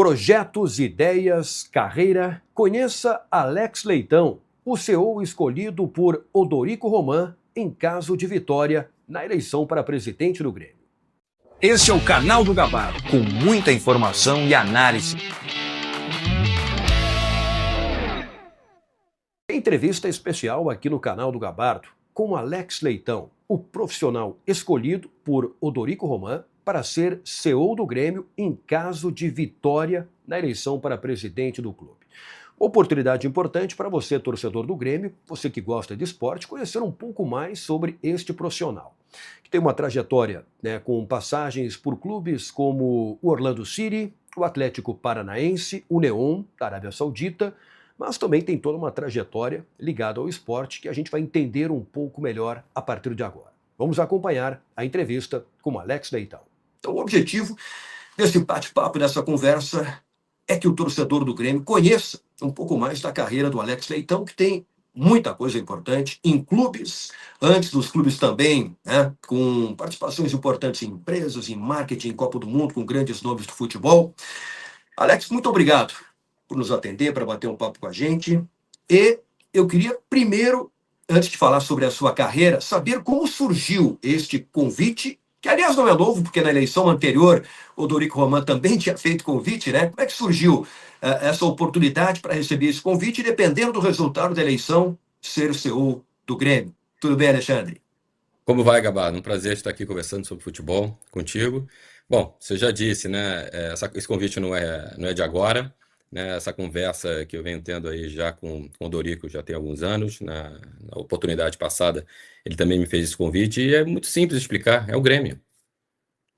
Projetos, ideias, carreira. Conheça Alex Leitão, o CEO escolhido por Odorico Roman em caso de vitória na eleição para presidente do Grêmio. Esse é o canal do Gabardo, com muita informação e análise. Entrevista especial aqui no canal do Gabardo com Alex Leitão, o profissional escolhido por Odorico Roman para ser CEO do Grêmio em caso de vitória na eleição para presidente do clube. Oportunidade importante para você, torcedor do Grêmio, você que gosta de esporte, conhecer um pouco mais sobre este profissional, que tem uma trajetória com passagens por clubes como o Orlando City, o Atlético Paranaense, o Neon, da Arábia Saudita, mas também tem toda uma trajetória ligada ao esporte que a gente vai entender um pouco melhor a partir de agora. Vamos acompanhar a entrevista com Alex Leitão. Então, o objetivo desse bate-papo, dessa conversa, é que o torcedor do Grêmio conheça um pouco mais da carreira do Alex Leitão, que tem muita coisa importante em clubes, antes dos clubes também, com participações importantes em empresas, em marketing, em Copa do Mundo, com grandes nomes do futebol. Alex, muito obrigado por nos atender, para bater um papo com a gente. E eu queria primeiro, antes de falar sobre a sua carreira, saber como surgiu este convite, que aliás não é novo, porque na eleição anterior o Odorico Roman também tinha feito convite, né? Como é que surgiu essa oportunidade para receber esse convite, dependendo do resultado da eleição, ser o CEO do Grêmio? Tudo bem, Alexandre? Como vai, Gabardo? Um prazer estar aqui conversando sobre futebol contigo. Bom, você já disse, né? Esse convite não é de agora, né? Essa conversa que eu venho tendo aí já com o Odorico já tem alguns anos. Na oportunidade passada, ele também me fez esse convite e é muito simples de explicar. É o Grêmio.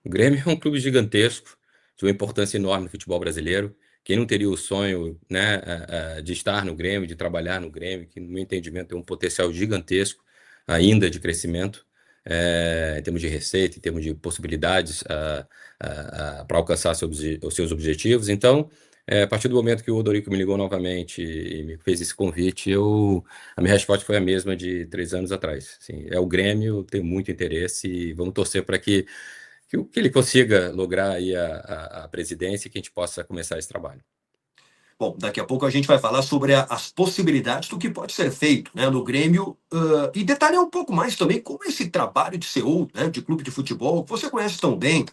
O Grêmio é um clube gigantesco, de uma importância enorme no futebol brasileiro. Quem não teria o sonho, né, de estar no Grêmio, de trabalhar no Grêmio, que no meu entendimento tem um potencial gigantesco ainda de crescimento, em termos de receita, em termos de possibilidades para alcançar os seus objetivos. Então, a partir do momento que o Odorico me ligou novamente e me fez esse convite, a minha resposta foi a mesma de 3 anos atrás. Assim, é o Grêmio, tenho muito interesse e vamos torcer para que ele consiga lograr aí a presidência e que a gente possa começar esse trabalho. Bom, daqui a pouco a gente vai falar sobre as possibilidades do que pode ser feito, né, no Grêmio e detalhar um pouco mais também como esse trabalho de CEO, né, de clube de futebol, que você conhece tão bem,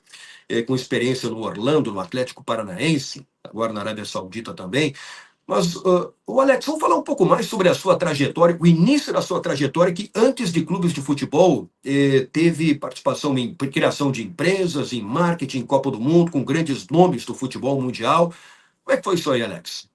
com experiência no Orlando, no Atlético Paranaense, agora na Arábia Saudita também. Mas, o Alex, vamos falar um pouco mais sobre a sua trajetória, o início da sua trajetória, que antes de clubes de futebol teve participação em criação de empresas, em marketing, em Copa do Mundo, com grandes nomes do futebol mundial. Como é que foi isso aí, Alex?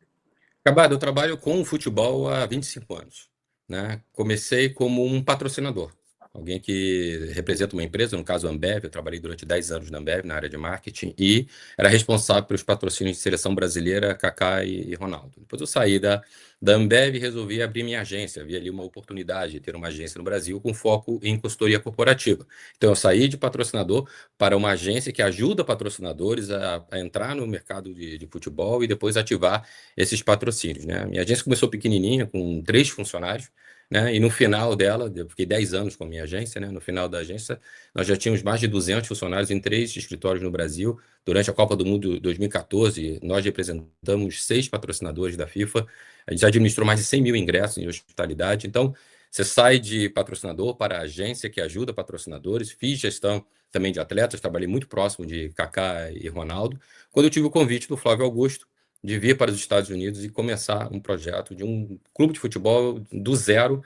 Gabardo, eu trabalho com o futebol há 25 anos, né? Comecei como um patrocinador, alguém que representa uma empresa, no caso a Ambev. Eu trabalhei durante 10 anos na Ambev, na área de marketing, e era responsável pelos patrocínios de seleção brasileira, Kaká e Ronaldo. Depois eu saí da Ambev e resolvi abrir minha agência. Havia ali uma oportunidade de ter uma agência no Brasil com foco em consultoria corporativa. Então eu saí de patrocinador para uma agência que ajuda patrocinadores a entrar no mercado de futebol e depois ativar esses patrocínios, né? Minha agência começou pequenininha, com 3 funcionários, né? E no final dela, eu fiquei 10 anos com a minha agência, né? No final da agência, nós já tínhamos mais de 200 funcionários em 3 escritórios no Brasil. Durante a Copa do Mundo 2014, nós representamos 6 patrocinadores da FIFA. A gente já administrou mais de 100 mil ingressos em hospitalidade. Então, você sai de patrocinador para a agência que ajuda patrocinadores. Fiz gestão também de atletas, trabalhei muito próximo de Kaká e Ronaldo, quando eu tive o convite do Flávio Augusto de vir para os Estados Unidos e começar um projeto de um clube de futebol do zero,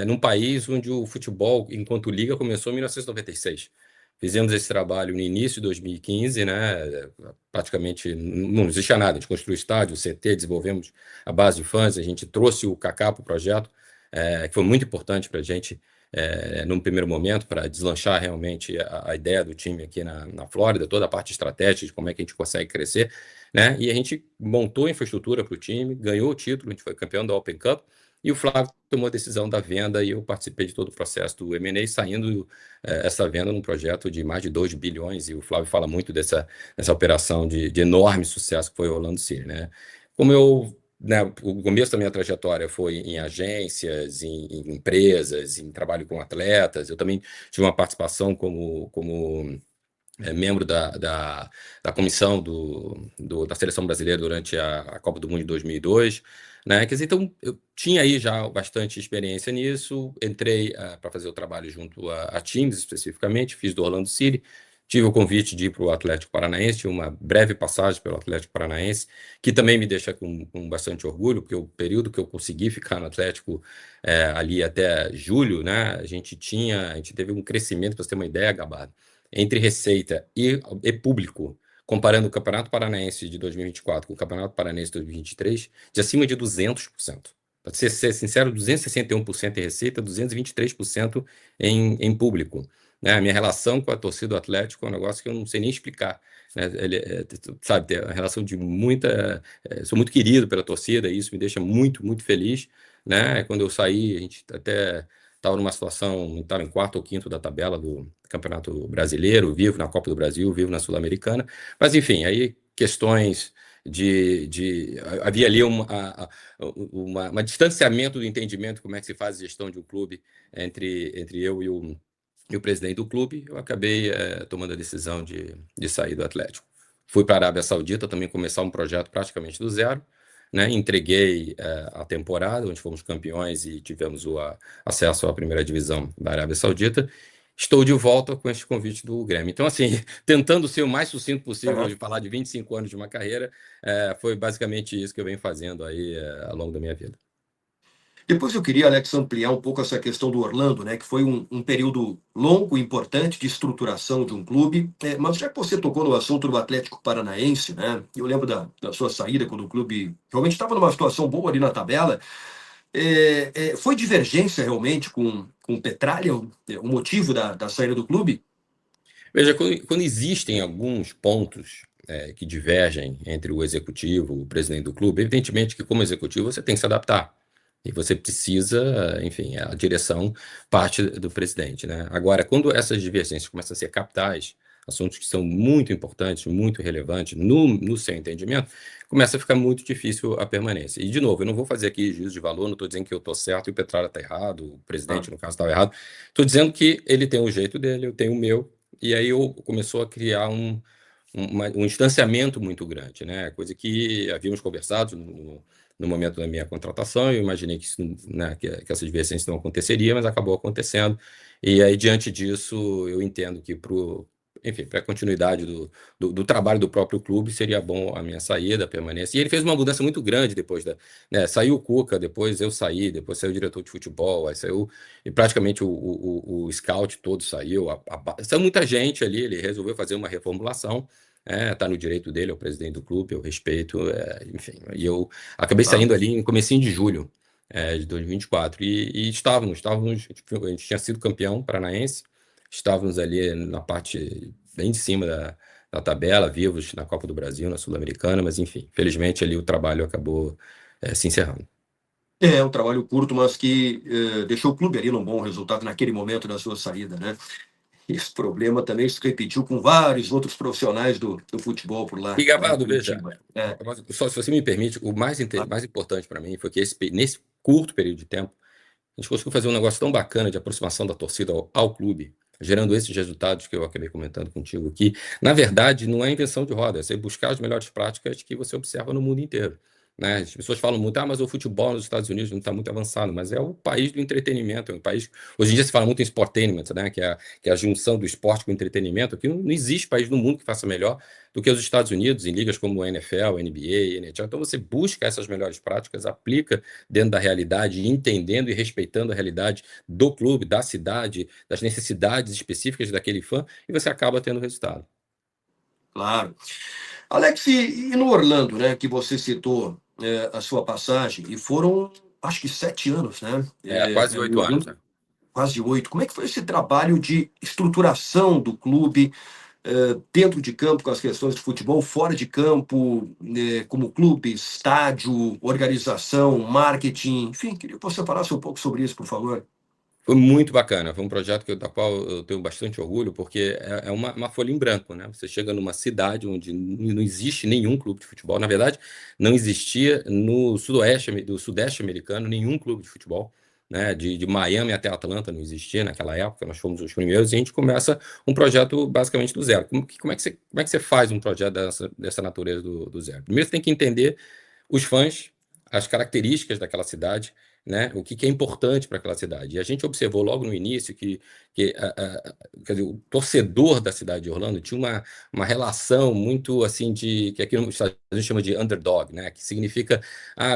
num país onde o futebol, enquanto liga, começou em 1996. Fizemos esse trabalho no início de 2015, né? Praticamente não existia nada. A gente construiu o estádio, o CT, desenvolvemos a base de fãs, a gente trouxe o Kaká para o projeto, que foi muito importante para a gente, num primeiro momento, para deslanchar realmente a ideia do time aqui na Flórida, toda a parte estratégica de como é que a gente consegue crescer, né? E a gente montou a infraestrutura para o time, ganhou o título, a gente foi campeão da Open Cup, e o Flávio tomou a decisão da venda e eu participei de todo o processo do M&A, saindo essa venda num projeto de mais de 2 bilhões, e o Flávio fala muito dessa operação de enorme sucesso que foi o Orlando City, né? Como né, o começo da minha trajetória foi em agências, em empresas, em trabalho com atletas. Eu também tive uma participação como membro da comissão da seleção brasileira durante a Copa do Mundo de 2002, né? Quer dizer, então eu tinha aí já bastante experiência nisso, entrei para fazer o trabalho junto a times especificamente, fiz do Orlando City, tive o convite de ir para o Atlético Paranaense, tive uma breve passagem pelo Atlético Paranaense, que também me deixa com bastante orgulho, porque o período que eu consegui ficar no Atlético ali até julho, né? A gente teve um crescimento, para você ter uma ideia, Gabardo, entre receita e público, comparando o Campeonato Paranaense de 2024 com o Campeonato Paranaense de 2023, de acima de 200%. Para ser sincero, 261% em receita, 223% em público. Né? A minha relação com a torcida do Atlético é um negócio que eu não sei nem explicar. Né? Sabe, tem uma relação de muita... sou muito querido pela torcida, e isso me deixa muito, muito feliz. Né? Quando eu saí, a gente até estava numa situação, estava em quarto ou quinto da tabela do Campeonato Brasileiro, vivo na Copa do Brasil, vivo na Sul-Americana, mas enfim, aí questões havia ali uma distanciamento do entendimento como é que se faz a gestão de um clube entre eu e o presidente do clube. Eu acabei tomando a decisão de sair do Atlético. Fui para a Arábia Saudita também começar um projeto praticamente do zero, né? Entreguei a temporada, onde fomos campeões e tivemos o acesso à primeira divisão da Arábia Saudita. Estou de volta com este convite do Grêmio. Então, assim, tentando ser o mais sucinto possível de falar de 25 anos de uma carreira, foi basicamente isso que eu venho fazendo aí ao longo da minha vida. Depois eu queria, Alex, ampliar um pouco essa questão do Orlando, né, que foi um período longo e importante de estruturação de um clube, mas já que você tocou no assunto do Atlético Paranaense, né, eu lembro da sua saída quando o clube realmente estava numa situação boa ali na tabela. Foi divergência realmente com o Petralha, o motivo da saída do clube? Veja, quando existem alguns pontos que divergem entre o executivo e o presidente do clube, evidentemente que como executivo você tem que se adaptar. E você precisa, enfim, a direção parte do presidente, né? Agora, quando essas divergências começam a ser capitais, assuntos que são muito importantes, muito relevantes no seu entendimento, começa a ficar muito difícil a permanência. E, de novo, eu não vou fazer aqui juízo de valor, não estou dizendo que eu estou certo e o Petralha está errado, o presidente, no caso, estava errado. Estou dizendo que ele tem o jeito dele, eu tenho o meu, e aí começou a criar um distanciamento muito grande, né? Coisa que havíamos conversado no momento da minha contratação. Eu imaginei que, né, que essas divergências não aconteceria, mas acabou acontecendo. E aí, diante disso, eu entendo que para a continuidade do trabalho do próprio clube, seria bom a minha saída, a permanência. E ele fez uma mudança muito grande depois né, saiu o Cuca, depois eu saí, depois saiu o diretor de futebol, aí saiu, e praticamente o scout todo saiu. Saiu muita gente ali, ele resolveu fazer uma reformulação. Tá no direito dele, é o presidente do clube, eu respeito, enfim. E eu acabei saindo ali em comecinho de julho de 2024. E estávamos, a gente tinha sido campeão paranaense, estávamos ali na parte bem de cima da tabela, vivos na Copa do Brasil, na Sul-Americana, mas enfim, felizmente ali o trabalho acabou se encerrando. É um trabalho curto, mas que deixou o clube ali num bom resultado naquele momento da sua saída, né? Esse problema também se repetiu com vários outros profissionais do futebol por lá. E, Gabardo, veja, Curitiba. só se você me permite, o mais importante para mim foi que nesse curto período de tempo, a gente conseguiu fazer um negócio tão bacana de aproximação da torcida ao clube, gerando esses resultados que eu acabei comentando contigo aqui. Na verdade, não é invenção de roda, é você buscar as melhores práticas que você observa no mundo inteiro. Né? As pessoas falam muito, mas o futebol nos Estados Unidos não está muito avançado, mas é o país do entretenimento, é um país... Hoje em dia se fala muito em sportainment, né? que é a junção do esporte com o entretenimento. Aqui não existe país no mundo que faça melhor do que os Estados Unidos, em ligas como a NFL, NBA, NHL. Então você busca essas melhores práticas, aplica dentro da realidade, entendendo e respeitando a realidade do clube, da cidade, das necessidades específicas daquele fã, e você acaba tendo resultado. Claro. Alex, e no Orlando, né, que você citou a sua passagem, e foram, acho que 7 anos, né? Quase 8 anos, né? Quase 8. Como é que foi esse trabalho de estruturação do clube, dentro de campo, com as questões de futebol, fora de campo, como clube, estádio, organização, marketing, enfim, queria que você falasse um pouco sobre isso, por favor. Foi muito bacana, foi um projeto da qual eu tenho bastante orgulho, porque é uma folha em branco, né? Você chega numa cidade onde não existe nenhum clube de futebol. Na verdade, não existia no do Sudeste americano nenhum clube de futebol. né, de Miami até Atlanta não existia naquela época, nós fomos os primeiros, e a gente começa um projeto basicamente do zero. Como é que você faz um projeto dessa natureza do zero? Primeiro você tem que entender os fãs, as características daquela cidade, né? O que é importante para aquela cidade. E a gente observou logo no início quer dizer, o torcedor da cidade de Orlando tinha uma relação muito assim que aqui nos Estados Unidos chama de underdog, né? Que significa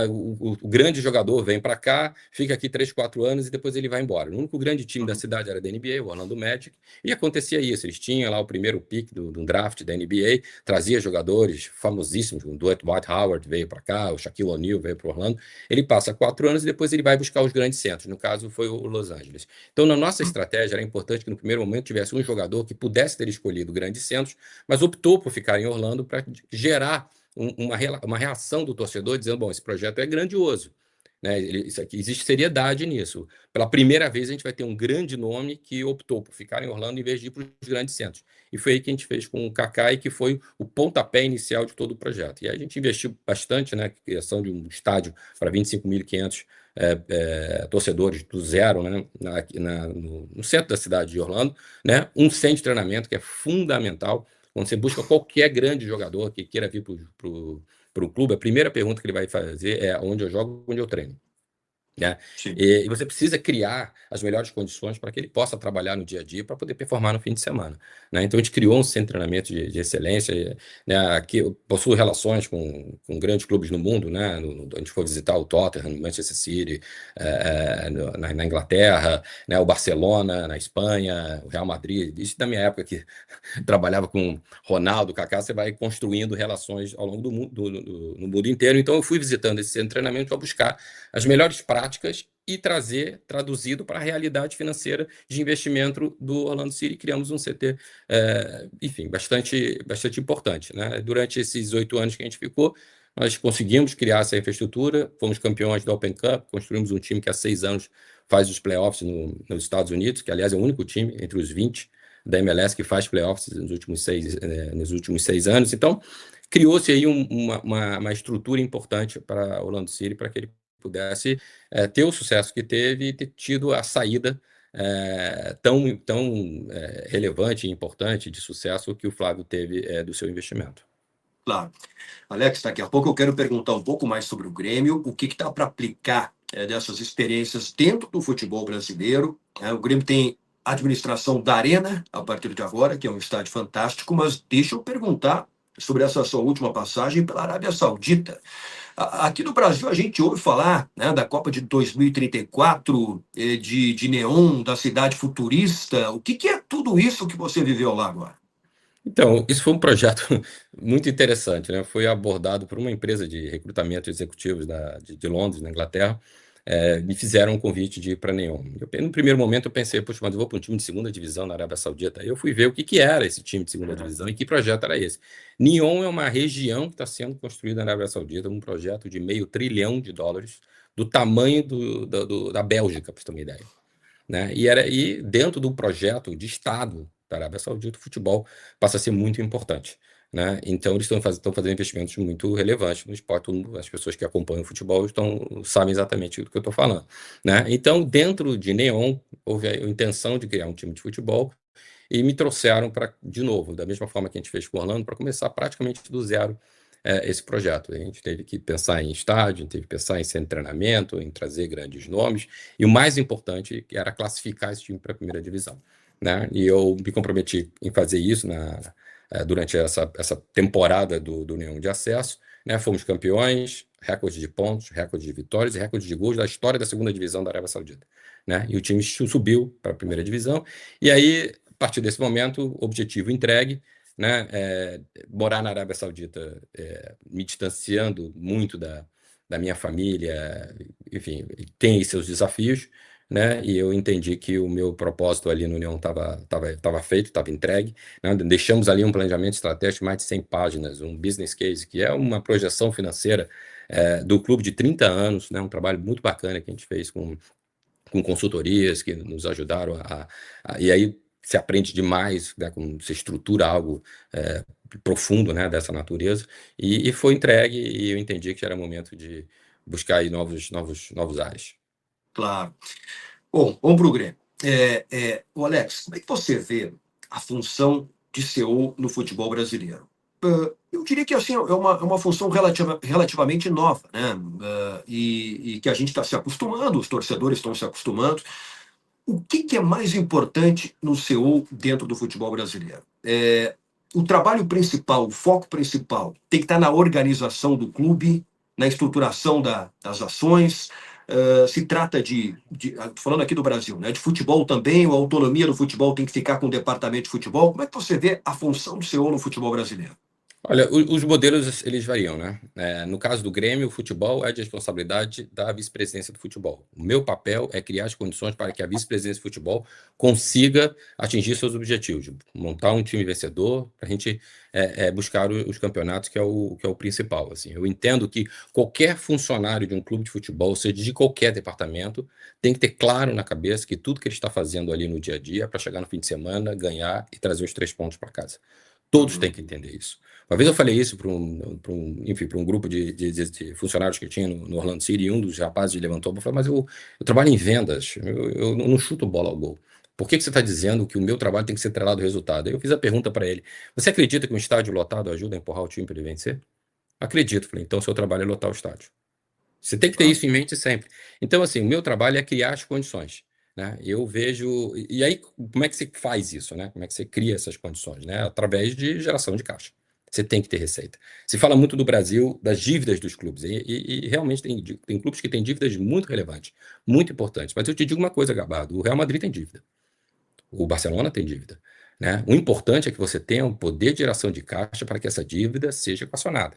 o grande jogador vem para cá, fica aqui 3, 4 anos e depois ele vai embora. O único grande time da cidade era da NBA, o Orlando Magic, e acontecia isso. Eles tinham lá o primeiro pick do draft da NBA, trazia jogadores famosíssimos, o Dwight Howard veio para cá, o Shaquille O'Neal veio para Orlando. Ele passa 4 anos e depois ele vai buscar os grandes centros. No caso, foi o Los Angeles. Então, na nossa estratégia, era importante que no primeiro momento tivesse um jogador que pudesse ter escolhido grandes centros, mas optou por ficar em Orlando para gerar uma reação do torcedor dizendo, bom, esse projeto é grandioso. Né? Isso aqui, existe seriedade nisso. Pela primeira vez, a gente vai ter um grande nome que optou por ficar em Orlando em vez de ir para os grandes centros. E foi aí que a gente fez com o Kaká, e que foi o pontapé inicial de todo o projeto. E aí a gente investiu bastante, né, criação de um estádio para 25.500 torcedores do zero, né, no centro da cidade de Orlando, né, um centro de treinamento que é fundamental. Quando você busca qualquer grande jogador que queira vir para o clube, a primeira pergunta que ele vai fazer é onde eu jogo, onde eu treino. Né? E você precisa criar as melhores condições para que ele possa trabalhar no dia a dia para poder performar no fim de semana. Né? Então, a gente criou um centro de treinamento de excelência, né, que possui relações com grandes clubes no mundo. Né? A gente foi visitar o Tottenham, Manchester City, na Inglaterra, né, o Barcelona, na Espanha, o Real Madrid. Isso da minha época que trabalhava com Ronaldo, Kaká, você vai construindo relações ao longo do mundo, no mundo inteiro. Então, eu fui visitando esse centro de treinamento para buscar as melhores práticas e traduzido para a realidade financeira de investimento do Orlando City. Criamos um CT, enfim, bastante importante. Né? Durante esses 8 anos que a gente ficou, nós conseguimos criar essa infraestrutura, fomos campeões da Open Cup, construímos um time que há 6 anos faz os playoffs nos Estados Unidos, que, aliás, é o único time entre os 20 da MLS que faz playoffs nos últimos 6 anos. Então, criou-se aí uma estrutura importante para Orlando City, para que ele pudesse ter o sucesso que teve e ter tido a saída tão relevante e importante de sucesso que o Flávio teve do seu investimento. Claro. Alex, daqui a pouco eu quero perguntar um pouco mais sobre o Grêmio, o que está para aplicar dessas experiências dentro do futebol brasileiro. O Grêmio tem administração da Arena a partir de agora, que é um estádio fantástico, mas deixa eu perguntar sobre essa sua última passagem pela Arábia Saudita. Aqui no Brasil a gente ouve falar, né, da Copa de 2034, de neon, da cidade futurista. O que é tudo isso que você viveu lá agora? Então, isso foi um projeto muito interessante, né? Foi abordado por uma empresa de recrutamento de executivos de Londres, na Inglaterra. Me fizeram um convite de ir para Neom. No primeiro momento eu pensei, poxa, mas eu vou para um time de segunda divisão na Arábia Saudita. Aí eu fui ver o que era esse time de segunda divisão e que projeto era esse. Neom é uma região que está sendo construída na Arábia Saudita, um projeto de $500 bilhão, do tamanho da Bélgica, para você ter uma ideia. Né? E dentro do projeto de Estado da Arábia Saudita, o futebol passa a ser muito importante. Né? Então, eles estão fazendo investimentos muito relevantes no esporte. As pessoas que acompanham o futebol sabem exatamente do que eu estou falando. Né? Então, dentro de Neom, houve a intenção de criar um time de futebol e me trouxeram de novo, da mesma forma que a gente fez com o Orlando, para começar praticamente do zero esse projeto. A gente teve que pensar em estádio, teve que pensar em centro de treinamento, em trazer grandes nomes, e o mais importante era classificar esse time para a primeira divisão. Né? E eu me comprometi em fazer isso durante essa temporada do Neon de acesso. Né? Fomos campeões, recorde de pontos, recorde de vitórias e recorde de gols da história da segunda divisão da Arábia Saudita. Né? E o time subiu para a primeira divisão. E aí, a partir desse momento, objetivo entregue. Né? Morar na Arábia Saudita, me distanciando muito da minha família, enfim, tem seus desafios. Né? E eu entendi que o meu propósito ali no União estava feito, estava entregue. Né? Deixamos ali um planejamento estratégico de mais de 100 páginas, um business case, que é uma projeção financeira do clube de 30 anos, né? Um trabalho muito bacana que a gente fez com consultorias que nos ajudaram e aí se aprende demais, né? Como se estrutura algo profundo, né? Dessa natureza, e foi entregue, e eu entendi que era momento de buscar aí novos ares. Claro. Bom, vamos para o Grêmio. O Alex, como é que você vê a função de CEO no futebol brasileiro? Eu diria que assim, é uma função relativamente nova, né? E que a gente está se acostumando, os torcedores estão se acostumando. O que é mais importante no CEO dentro do futebol brasileiro? O trabalho principal, o foco principal, tem que estar na organização do clube, na estruturação das ações. Se trata falando aqui do Brasil, né, de futebol também, a autonomia do futebol tem que ficar com o departamento de futebol. Como é que você vê a função do CEO no futebol brasileiro? Olha, os modelos eles variam, né? No caso do Grêmio, o futebol é de responsabilidade da vice-presidência do futebol. O meu papel é criar as condições para que a vice-presidência do futebol consiga atingir seus objetivos, de montar um time vencedor, para a gente buscar os campeonatos, que é o principal. Assim. Eu entendo que qualquer funcionário de um clube de futebol, seja de qualquer departamento, tem que ter claro na cabeça que tudo que ele está fazendo ali no dia a dia é para chegar no fim de semana, ganhar e trazer os 3 pontos para casa. Todos têm que entender isso. Uma vez eu falei isso para um grupo de funcionários que tinha no Orlando City, e um dos rapazes levantou e falou: mas eu trabalho em vendas, eu não chuto bola ao gol. Por que você está dizendo que o meu trabalho tem que ser atrelado ao resultado? Aí eu fiz a pergunta para ele: você acredita que um estádio lotado ajuda a empurrar o time para ele vencer? Acredito. Falei: então seu trabalho é lotar o estádio. Você tem que ter isso em mente sempre. Então, assim, o meu trabalho é criar as condições. Né? Eu vejo. E aí, como é que você faz isso? Né? Como é que você cria essas condições? Né? Através de geração de caixa. Você tem que ter receita. Se fala muito no Brasil das dívidas dos clubes, e realmente tem clubes que têm dívidas muito relevantes, muito importantes. Mas eu te digo uma coisa, Gabardo: o Real Madrid tem dívida, o Barcelona tem dívida. Né? O importante é que você tenha um poder de geração de caixa para que essa dívida seja equacionada.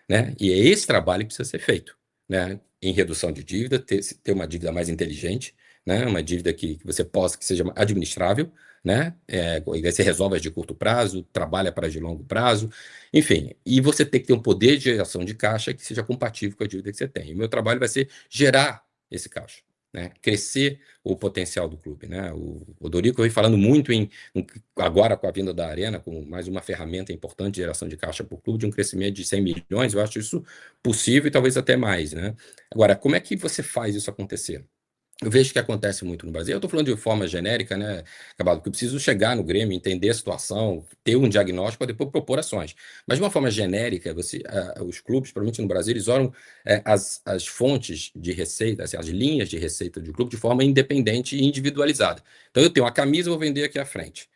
Né? E é esse trabalho que precisa ser feito. Né? Em redução de dívida, ter uma dívida mais inteligente, né? Uma dívida que você possa, que seja administrável, né? E aí você resolve as de curto prazo, trabalha para as de longo prazo, enfim. E você tem que ter um poder de geração de caixa que seja compatível com a dívida que você tem. E o meu trabalho vai ser gerar esse caixa. Né, crescer o potencial do clube. Né? O Dorico vem falando muito agora com a vinda da Arena, com mais uma ferramenta importante de geração de caixa para o clube, de um crescimento de 100 milhões, eu acho isso possível e talvez até mais. Né? Agora, como é que você faz isso acontecer? Eu vejo que acontece muito no Brasil. Eu estou falando de forma genérica, né, Cabalo, porque eu preciso chegar no Grêmio, entender a situação, ter um diagnóstico para depois propor ações. Mas de uma forma genérica, os clubes, provavelmente no Brasil, eles olham as fontes de receita, assim, as linhas de receita do clube de forma independente e individualizada. Então, eu tenho uma camisa, eu vou vender aqui à frente.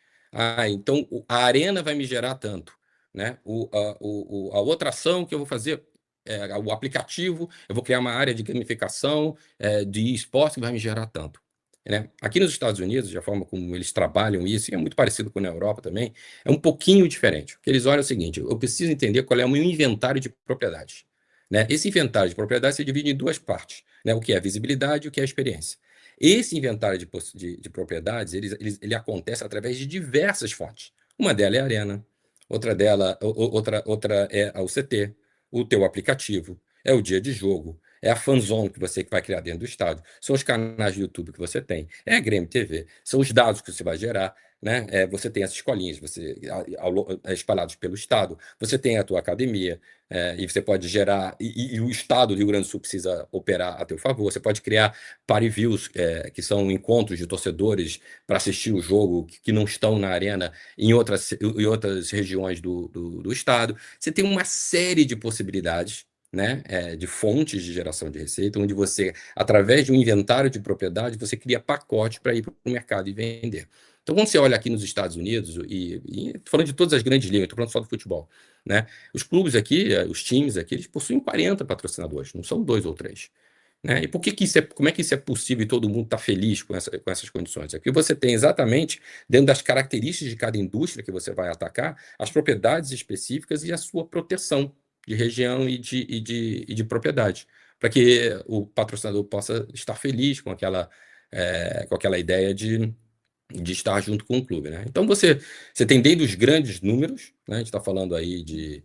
Então a Arena vai me gerar tanto. Né? A outra ação que eu vou fazer, o aplicativo, eu vou criar uma área de gamificação, de esporte que vai me gerar tanto. Né? Aqui nos Estados Unidos, a forma como eles trabalham isso, e é muito parecido com na Europa também, é um pouquinho diferente. Porque eles olham o seguinte: eu preciso entender qual é o meu inventário de propriedades. Né? Esse inventário de propriedades se divide em 2 partes, né? O que é a visibilidade e o que é a experiência. Esse inventário de propriedades, ele acontece através de diversas fontes. Uma delas é a Arena, outra é o CT, o teu aplicativo, é o dia de jogo, é a fanzone que você vai criar dentro do estádio, são os canais do YouTube que você tem, é a Grêmio TV, são os dados que você vai gerar, né? Você tem as escolinhas espalhadas pelo estado, você tem a tua academia, e você pode gerar, e o estado do Rio Grande do Sul precisa operar a teu favor, você pode criar party views, que são encontros de torcedores para assistir o jogo que não estão na arena em outras regiões do estado. Você tem uma série de possibilidades, né, de fontes de geração de receita, onde você, através de um inventário de propriedade, você cria pacotes para ir para o mercado e vender. Então, quando você olha aqui nos Estados Unidos, e falando de todas as grandes ligas, estou falando só do futebol, né, os clubes aqui, os times aqui, eles possuem 40 patrocinadores, não são 2 ou 3. Né? E como é que isso é possível e todo mundo está feliz com essas condições? É que você tem exatamente, dentro das características de cada indústria que você vai atacar, as propriedades específicas e a sua proteção de região e de propriedade, para que o patrocinador possa estar feliz com aquela ideia de estar junto com o clube. Né? Então você tem desde os grandes números, né? A gente está falando aí de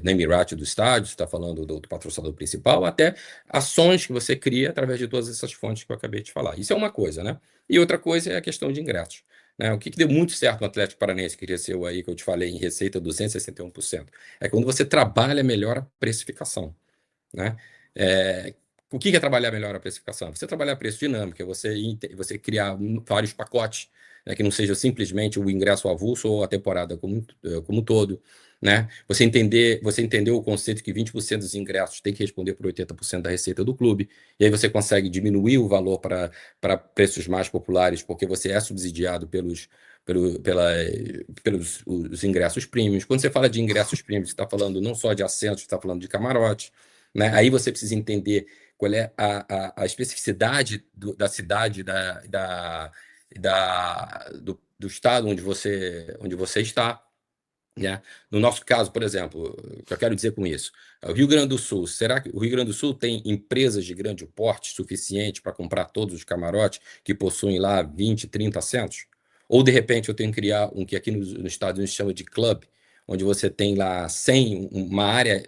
name right do estádio, está falando do patrocinador principal, até ações que você cria através de todas essas fontes que eu acabei de falar. Isso é uma coisa, né? E outra coisa é a questão de ingressos. Né? O que deu muito certo no Atlético Paranaense, que cresceu aí, que eu te falei, em receita 261%, é quando você trabalha melhor a precificação. Né? O que é trabalhar melhor a precificação? Você trabalhar preço dinâmico, é você criar vários pacotes, né, que não seja simplesmente o ingresso avulso ou a temporada como um todo, né? Você entender o conceito que 20% dos ingressos tem que responder por 80% da receita do clube, e aí você consegue diminuir o valor para preços mais populares, porque você é subsidiado pelos os ingressos premiums. Quando você fala de ingressos premiums, você está falando não só de assentos, você está falando de camarote, né? Aí você precisa entender qual é a especificidade da cidade, do estado onde você está, né? No nosso caso, por exemplo, o que eu quero dizer com isso? O Rio Grande do Sul, será que o Rio Grande do Sul tem empresas de grande porte suficiente para comprar todos os camarotes que possuem lá 20, 30 assentos? Ou, de repente, eu tenho que criar um que aqui nos Estados Unidos chama de club, onde você tem lá 100, uma área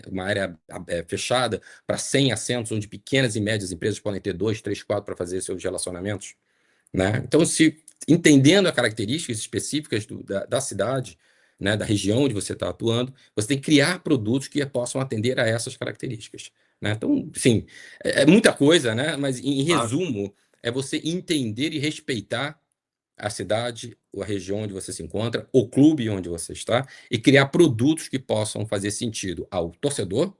fechada para 100 assentos, onde pequenas e médias empresas podem ter 2, 3, 4 para fazer seus relacionamentos, né? Então, entendendo as características específicas da cidade, né, da região onde você está atuando, você tem que criar produtos que possam atender a essas características, né? Então, sim, é muita coisa, né? Mas, em resumo, é você entender e respeitar a cidade, ou a região onde você se encontra, o clube onde você está, e criar produtos que possam fazer sentido ao torcedor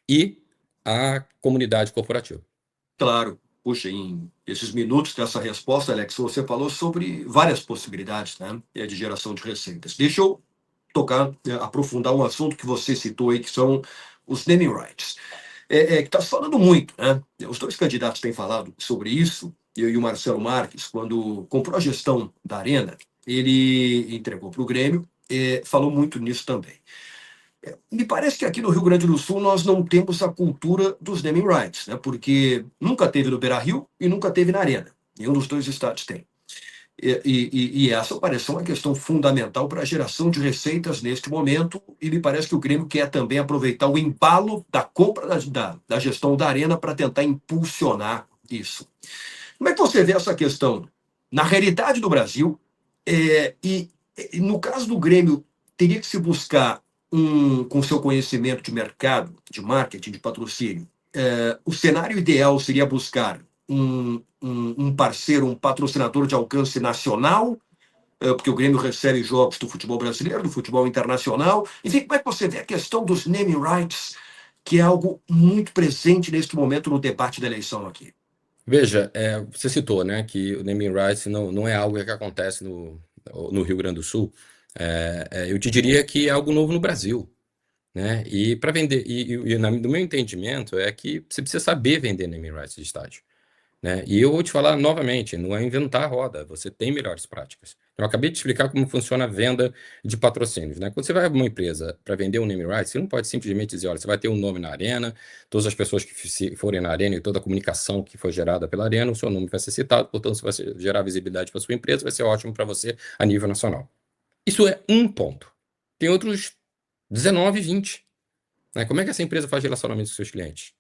e à comunidade corporativa. Claro. Puxa, em esses minutos dessa resposta, Alex, você falou sobre várias possibilidades, né, de geração de receitas. Deixa eu aprofundar um assunto que você citou aí, que são os naming rights. Que está se falando muito, né? Os dois candidatos têm falado sobre isso, eu e o Marcelo Marques, quando comprou a gestão da Arena, ele entregou para o Grêmio, falou muito nisso também. Me parece que aqui no Rio Grande do Sul nós não temos a cultura dos naming rights, né? Porque nunca teve no Beira-Rio e nunca teve na Arena. Nenhum dos dois estados tem. E essa parece uma questão fundamental para a geração de receitas neste momento, e me parece que o Grêmio quer também aproveitar o embalo da compra da gestão da Arena para tentar impulsionar isso. Como é que você vê essa questão na realidade do Brasil? E no caso do Grêmio, teria que se buscar, com seu conhecimento de mercado, de marketing, de patrocínio, o cenário ideal seria buscar um parceiro, um patrocinador de alcance nacional, porque o Grêmio recebe jogos do futebol brasileiro, do futebol internacional. Enfim, como é que você vê a questão dos naming rights, que é algo muito presente neste momento no debate da eleição aqui? Veja, você citou, né, que o naming rights não é algo que acontece no Rio Grande do Sul. Eu te diria que é algo novo no Brasil, né? E para vender, do meu entendimento, é que você precisa saber vender naming rights de estádio, né? E eu vou te falar novamente, não é inventar a roda, você tem melhores práticas. Eu acabei de explicar como funciona a venda de patrocínios, né? Quando você vai a uma empresa para vender um name rights, você não pode simplesmente dizer, olha, você vai ter um nome na arena, todas as pessoas que forem na arena e toda a comunicação que foi gerada pela arena, o seu nome vai ser citado, portanto, você vai gerar visibilidade para sua empresa, vai ser ótimo para você a nível nacional. Isso é um ponto. Tem outros 19, 20. Né? Como é que essa empresa faz relacionamento com seus clientes?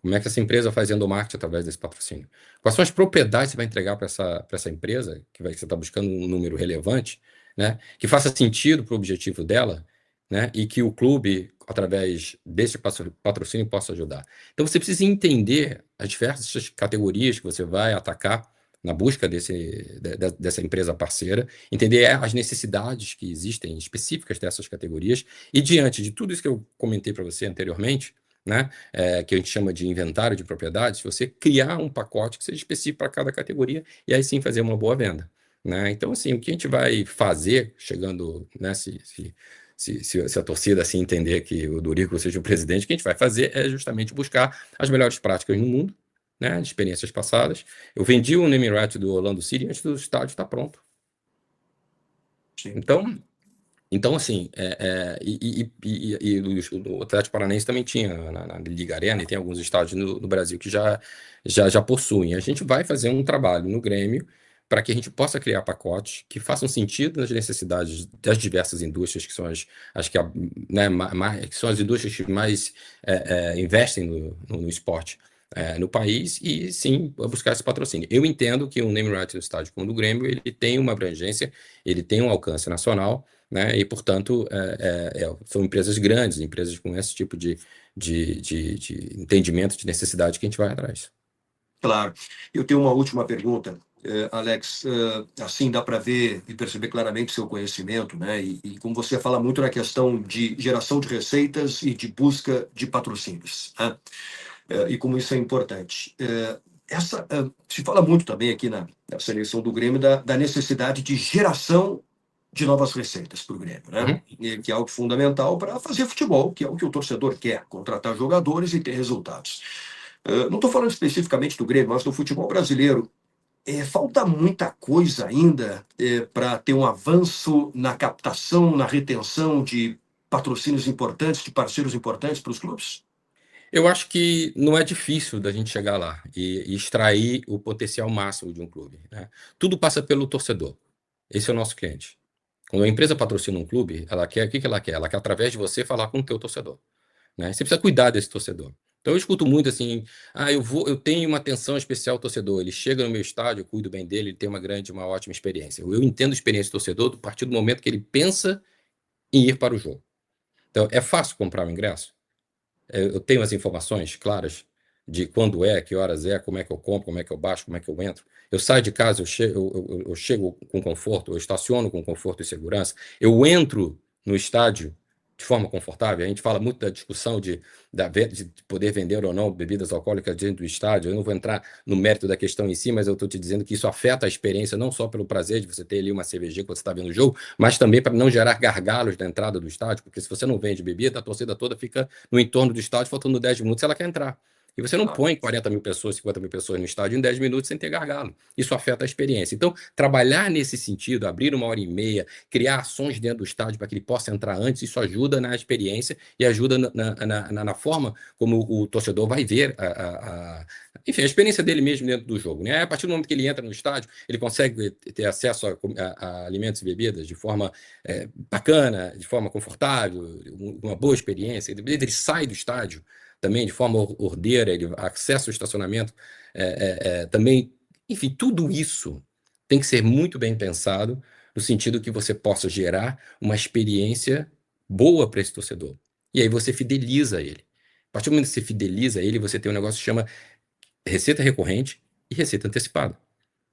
Como é que essa empresa faz endomarketing através desse patrocínio? Quais são as propriedades que você vai entregar para essa empresa, que você está buscando um número relevante, né, que faça sentido para o objetivo dela, né, e que o clube, através desse patrocínio, possa ajudar. Então, você precisa entender as diversas categorias que você vai atacar na busca dessa empresa parceira, entender as necessidades que existem específicas dessas categorias, e diante de tudo isso que eu comentei para você anteriormente, né, que a gente chama de inventário de propriedades, você criar um pacote que seja específico para cada categoria e aí sim fazer uma boa venda, né? Então, assim, o que a gente vai fazer, chegando, né, se a torcida assim entender que o Dorico seja o presidente, o que a gente vai fazer é justamente buscar as melhores práticas no mundo, né, de experiências passadas. Eu vendi o naming right do Orlando City antes do estádio estar pronto. Sim. Então, assim, o Atlético Paranaense também tinha na Liga Arena, e tem alguns estádios no Brasil que já possuem. A gente vai fazer um trabalho no Grêmio para que a gente possa criar pacotes que façam sentido nas necessidades das diversas indústrias, que são que são as indústrias que mais investem no esporte no país e, sim, buscar esse patrocínio. Eu entendo que um name right no estádio como o do Grêmio, ele tem uma abrangência, ele tem um alcance nacional, né? E, portanto, são empresas grandes, empresas com esse tipo de entendimento, de necessidade que a gente vai atrás. Claro. Eu tenho uma última pergunta, Alex. Assim dá para ver e perceber claramente o seu conhecimento, né? E como você fala muito na questão de geração de receitas e de busca de patrocínios, né? E como isso é importante. Se fala muito também aqui nessa eleição do Grêmio da necessidade de geração de novas receitas para o Grêmio, né? Que é algo fundamental para fazer futebol, que é o que o torcedor quer, contratar jogadores e ter resultados. Não estou falando especificamente do Grêmio, mas do futebol brasileiro. Falta muita coisa ainda para ter um avanço na captação, na retenção de patrocínios importantes, de parceiros importantes para os clubes? Eu acho que não é difícil da gente chegar lá e extrair o potencial máximo de um clube, né? Tudo passa pelo torcedor. Esse é o nosso cliente. Quando a empresa patrocina um clube, ela quer, o que ela quer? Ela quer, através de você, falar com o teu torcedor, né? Você precisa cuidar desse torcedor. Então eu escuto muito assim, eu tenho uma atenção especial ao torcedor, ele chega no meu estádio, eu cuido bem dele, ele tem uma ótima experiência. Eu entendo a experiência do torcedor a partir do momento que ele pensa em ir para o jogo. Então, é fácil comprar o ingresso? Eu tenho as informações claras de quando que horas como é que eu compro, como é que eu baixo, como é que eu entro. Eu saio de casa, eu chego com conforto, eu estaciono com conforto e segurança, eu entro no estádio de forma confortável. A gente fala muito da discussão de poder vender ou não bebidas alcoólicas dentro do estádio. Eu não vou entrar no mérito da questão em si, mas eu estou te dizendo que isso afeta a experiência, não só pelo prazer de você ter ali uma cervejinha quando você está vendo o jogo, mas também para não gerar gargalos na entrada do estádio, porque se você não vende bebida, a torcida toda fica no entorno do estádio, faltando 10 minutos, ela quer entrar. E você não põe 40 mil pessoas, 50 mil pessoas no estádio em 10 minutos sem ter gargalo. Isso afeta a experiência. Então, trabalhar nesse sentido, abrir 1h30, criar ações dentro do estádio para que ele possa entrar antes, isso ajuda na experiência e ajuda na forma como o torcedor vai ver enfim, a experiência dele mesmo dentro do jogo, né? A partir do momento que ele entra no estádio, ele consegue ter acesso a alimentos e bebidas de forma bacana, de forma confortável, uma boa experiência. Ele sai do estádio também de forma ordeira, ele acessa o estacionamento também. Enfim, tudo isso tem que ser muito bem pensado no sentido que você possa gerar uma experiência boa para esse torcedor. E aí você fideliza ele. A partir do momento que você fideliza ele, você tem um negócio que chama receita recorrente e receita antecipada,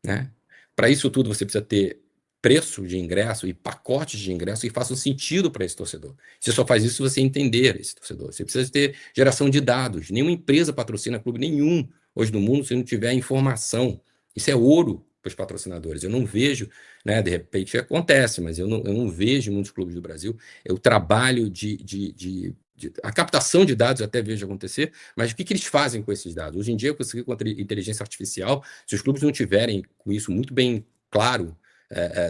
né? Para isso tudo você precisa ter preço de ingresso e pacotes de ingresso que façam sentido para esse torcedor. Você só faz isso se você entender esse torcedor. Você precisa ter geração de dados. Nenhuma empresa patrocina clube nenhum hoje no mundo se não tiver informação. Isso é ouro para os patrocinadores. Eu não vejo, né, de repente acontece, mas eu não vejo em muitos clubes do Brasil o trabalho a captação de dados, eu até vejo acontecer, mas o que eles fazem com esses dados? Hoje em dia, com a inteligência artificial, se os clubes não tiverem com isso muito bem claro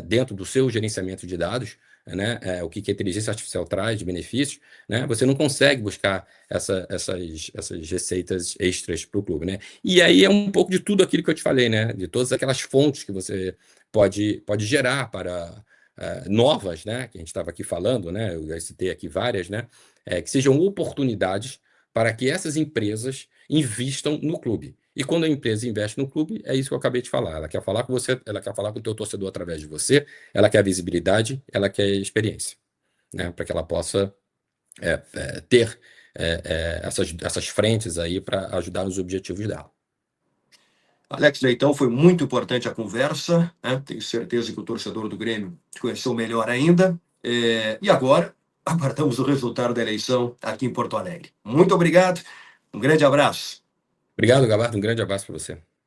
dentro do seu gerenciamento de dados, né, o que a inteligência artificial traz de benefícios, né, você não consegue buscar essas receitas extras para o clube, né? E aí é um pouco de tudo aquilo que eu te falei, né, de todas aquelas fontes que você pode gerar para novas, né, que a gente estava aqui falando, né, eu já citei aqui várias, né, que sejam oportunidades para que essas empresas invistam no clube. E quando a empresa investe no clube, é isso que eu acabei de falar. Ela quer falar com você, ela quer falar com o teu torcedor através de você, ela quer visibilidade, ela quer experiência, né, para que ela possa ter essas frentes aí para ajudar nos objetivos dela. Alex Leitão, foi muito importante a conversa, né? Tenho certeza que o torcedor do Grêmio te conheceu melhor ainda. E agora, aguardamos o resultado da eleição aqui em Porto Alegre. Muito obrigado, um grande abraço. Obrigado, Gabardo, um grande abraço para você.